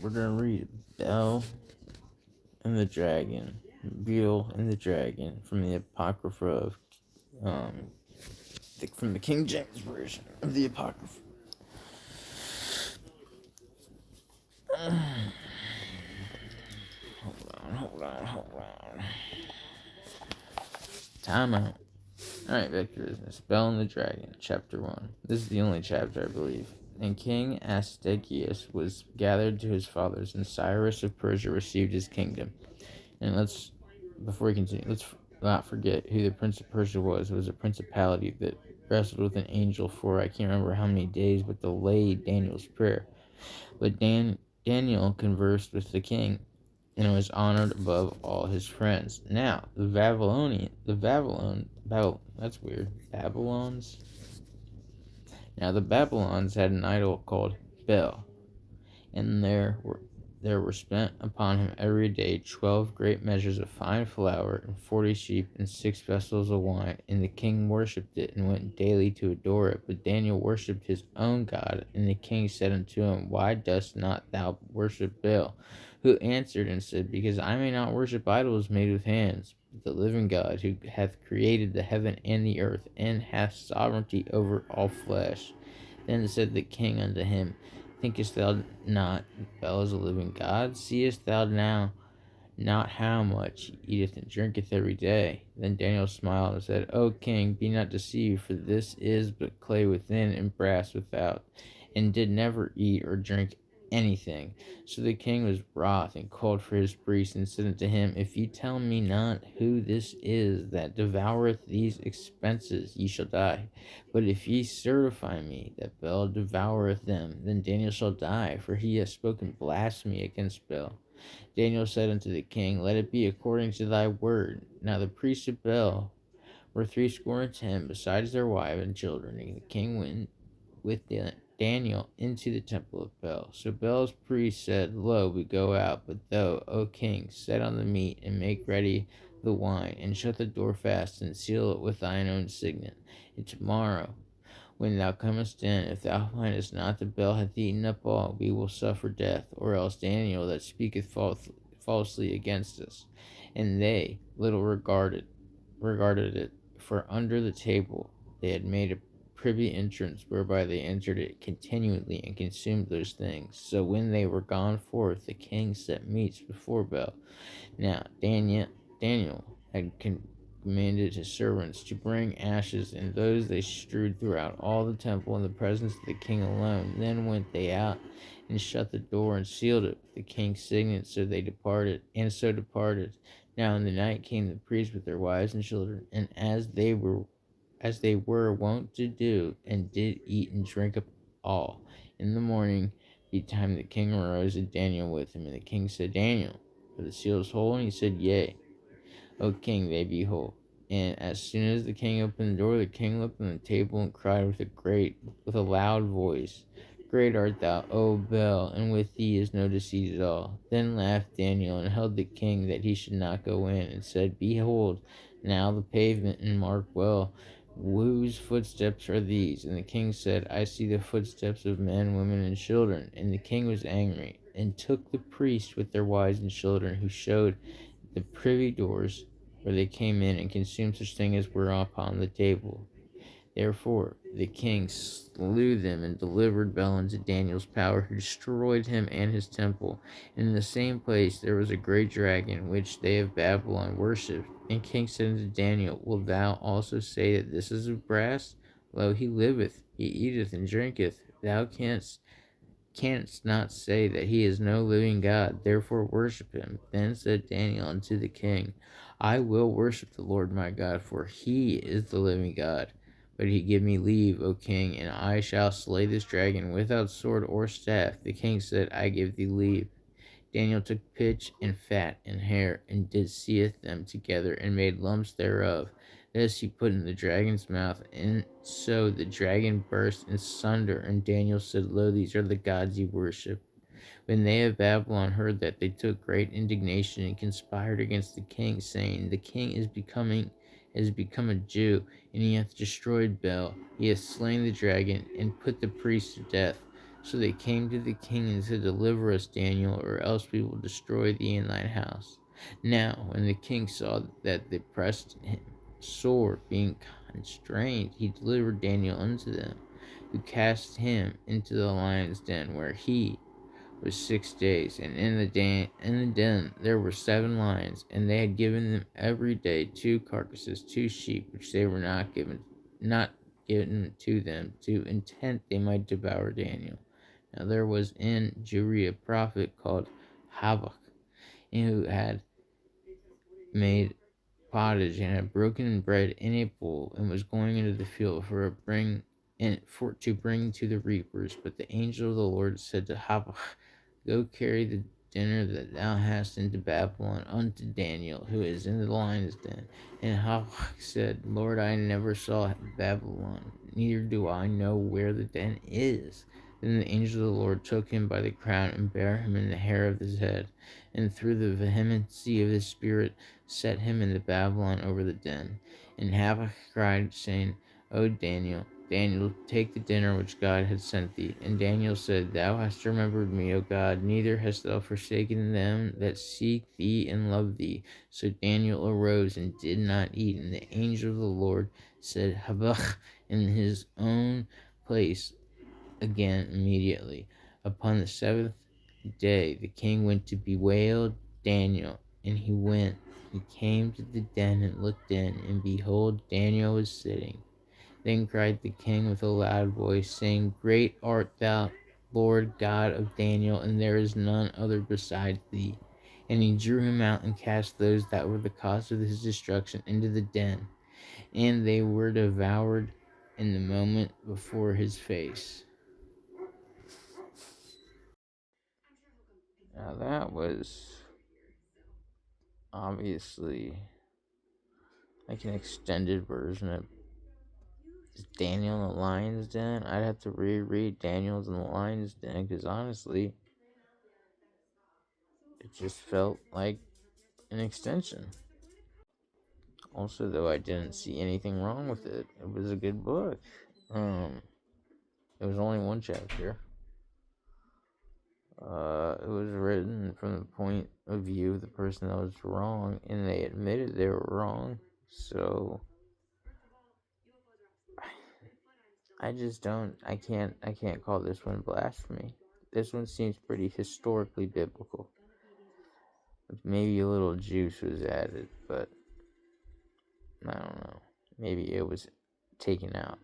We're gonna read Bel and the Dragon, Bel and the Dragon from the Apocrypha of, um, from the King James version of the Apocrypha. Hold on. Time out. Alright, back to business. Bel and the Dragon, Chapter 1. This is the only chapter, I believe. And King Astyages was gathered to his fathers, and Cyrus of Persia received his kingdom. And before we continue, let's not forget who the Prince of Persia was. It was a principality that wrestled with an angel for I can't remember how many days, but delayed Daniel's prayer. But Daniel conversed with the king and was honored above all his friends. Now, that's weird. Now the Babylons had an idol called Bel, and there were spent upon him every day 12 great measures of fine flour, and 40 sheep, and 6 vessels of wine. And the king worshipped it, and went daily to adore it. But Daniel worshipped his own God. And the king said unto him, Why dost not thou worship Baal? Who answered and said, Because I may not worship idols made with hands, but the living God, who hath created the heaven and the earth, and hath sovereignty over all flesh. Then said the king unto him, Thinkest thou not Bel is a living God? Seest thou now not how much he eateth and drinketh every day? Then Daniel smiled and said, O king, be not deceived, for this is but clay within and brass without, and did never eat or drink anything. So the king was wroth, and called for his priests, and said unto him, If ye tell me not who this is that devoureth these expenses, ye shall die. But if ye certify me that Bel devoureth them, then Daniel shall die, for he hath spoken blasphemy against Bel. Daniel said unto the king, Let it be according to thy word. Now the priests of Bel were 70, besides their wives and children. And the king went with Daniel into the temple of Bel. So Bel's priest said, Lo, we go out, but thou, O king, set on the meat, and make ready the wine, and shut the door fast, and seal it with thine own signet. And tomorrow, when thou comest in, if thou findest not that Bel hath eaten up all, we will suffer death, or else Daniel that speaketh falsely against us. And they little regarded it, for under the table they had made a privy entrance, whereby they entered it continually and consumed those things. So when they were gone forth, the king set meats before Bel. Now Daniel had commanded his servants to bring ashes, and those they strewed throughout all the temple in the presence of the king alone. Then went they out and shut the door and sealed it with the king's signet. So they departed. Now in the night came the priests with their wives and children, and as they were wont to do, and did eat and drink up all. In the morning betime the king arose, and Daniel with him. And the king said, Daniel, are the seals whole? And he said, Yea, O king, they be whole. And as soon as the king opened the door, the king looked on the table and cried with a loud voice, Great art thou, O Bel, and with thee is no deceit at all. Then laughed Daniel, and held the king that he should not go in, and said, Behold, now the pavement, and mark well, whose footsteps are these? And the king said, I see the footsteps of men, women, and children. And the king was angry, and took the priests with their wives and children, who showed the privy doors where they came in, and consumed such things as were upon the table. Therefore the king slew them, and delivered Bel into Daniel's power, who destroyed him and his temple. And in the same place there was a great dragon, which they of Babylon worshipped. And king said unto Daniel, Wilt thou also say that this is of brass? Lo, he liveth, he eateth and drinketh. Thou canst not say that he is no living God, therefore worship him. Then said Daniel unto the king, I will worship the Lord my God, for he is the living God. But he give me leave, O king, and I shall slay this dragon without sword or staff. The king said, I give thee leave. Daniel took pitch and fat and hair, and did seeth them together, and made lumps thereof. This he put in the dragon's mouth, and so the dragon burst in sunder. And Daniel said, Lo, these are the gods ye worship. When they of Babylon heard that, they took great indignation, and conspired against the king, saying, The king is become a Jew, and he hath destroyed Bel. He hath slain the dragon, and put the priests to death. So they came to the king and said, Deliver us, Daniel, or else we will destroy thee and thine house. Now, when the king saw that they pressed him sore, being constrained, he delivered Daniel unto them, who cast him into the lion's den, where he was 6 days. And in the den there were 7 lions, and they had given them every day 2 carcasses, 2 sheep, which they were not given to them, to intent they might devour Daniel. Now there was in Judea a prophet called Habakkuk, who had made pottage and had broken bread in a bowl, and was going into the field for to bring to the reapers. But the angel of the Lord said to Habakkuk, Go carry the dinner that thou hast into Babylon unto Daniel, who is in the lion's den. And Habakkuk said, Lord, I never saw Babylon, neither do I know where the den is. Then the angel of the Lord took him by the crown and bare him in the hair of his head, and through the vehemency of his spirit set him into Babylon over the den. And Habakkuk cried, saying, O Daniel, Daniel, take the dinner which God had sent thee. And Daniel said, Thou hast remembered me, O God, neither hast thou forsaken them that seek thee and love thee. So Daniel arose and did not eat. And the angel of the Lord set Habakkuk in his own place again immediately. Upon the 7th day the king went to bewail Daniel, and he came to the den and looked in, and behold, Daniel was sitting. Then cried the king with a loud voice, saying, Great art thou, Lord God of Daniel, and there is none other beside thee. And he drew him out and cast those that were the cause of his destruction into the den, and they were devoured in the moment before his face. Now that was obviously like an extended version of Daniel in the Lion's Den. I'd have to reread Daniel's in the Lion's Den because honestly, it just felt like an extension. Also, though, I didn't see anything wrong with it. It was a good book. It was only one chapter. It was written from the point of view of the person that was wrong, and they admitted they were wrong. So I can't call this one blasphemy. This one seems pretty historically biblical. Maybe a little juice was added, but I don't know. Maybe it was taken out.